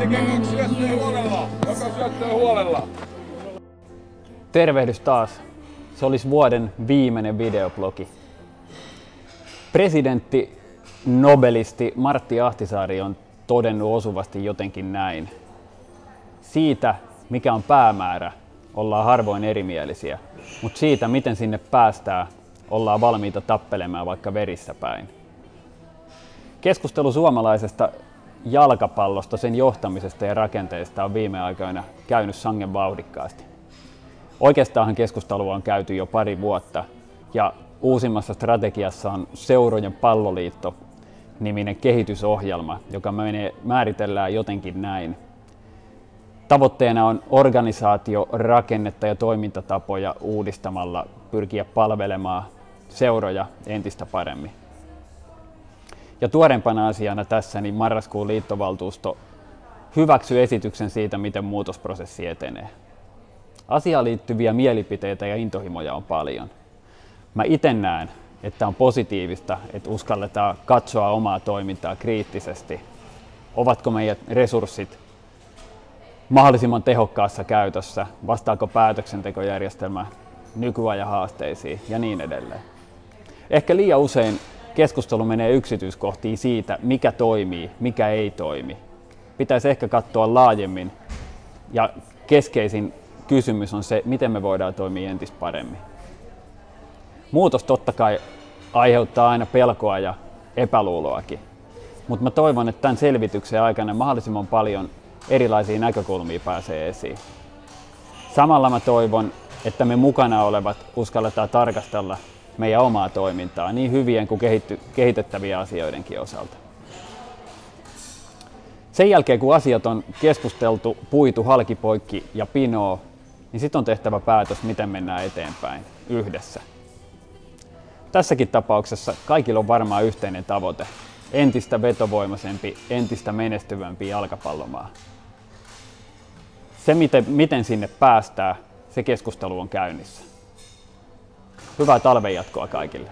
tekee 2 syöttöä huolella. Joka syöttöä huolella. Tervehdys taas. Se olisi vuoden viimeinen videoblogi. Presidentti, nobelisti Martti Ahtisaari on todennut osuvasti jotenkin näin. Siitä, mikä on päämäärä, ollaan harvoin erimielisiä, mutta siitä, miten sinne päästään, ollaan valmiita tappelemaan vaikka verissä päin. Keskustelu suomalaisesta jalkapallosta, sen johtamisesta ja rakenteesta on viime aikoina käynyt sangen vauhdikkaasti. Oikeastaan keskustelua on käyty jo pari vuotta ja uusimmassa strategiassa on Seurojen palloliitto-niminen kehitysohjelma, joka määritellään jotenkin näin. Tavoitteena on organisaatio, rakennetta ja toimintatapoja uudistamalla pyrkiä palvelemaan seuroja entistä paremmin. Ja tuoreempana asiana tässä niin marraskuun liittovaltuusto hyväksyi esityksen siitä, miten muutosprosessi etenee. Asiaan liittyviä mielipiteitä ja intohimoja on paljon. Mä itse näen, että on positiivista, että uskalletaan katsoa omaa toimintaa kriittisesti. Ovatko meidän resurssit mahdollisimman tehokkaassa käytössä, vastaako päätöksentekojärjestelmä nykyajan haasteisiin ja niin edelleen. Ehkä liian usein keskustelu menee yksityiskohtiin siitä, mikä toimii, mikä ei toimi. Pitäisi ehkä katsoa laajemmin ja keskeisin kysymys on se, miten me voidaan toimia entistä paremmin. Muutos totta kai aiheuttaa aina pelkoa ja epäluuloakin, mutta mä toivon, että tämän selvityksen aikana mahdollisimman paljon erilaisia näkökulmia pääsee esiin. Samalla mä toivon, että me mukana olevat uskalletaan tarkastella meidän omaa toimintaa niin hyvien kuin kehitettävien asioidenkin osalta. Sen jälkeen kun asiat on keskusteltu, puitu halki poikki ja pinoo, niin sitten on tehtävä päätös, miten mennään eteenpäin yhdessä. Tässäkin tapauksessa kaikilla on varmaan yhteinen tavoite. Entistä vetovoimaisempi, entistä menestyvämpi jalkapallomaa. Se, miten sinne päästään, se keskustelu on käynnissä. Hyvää talven jatkoa kaikille.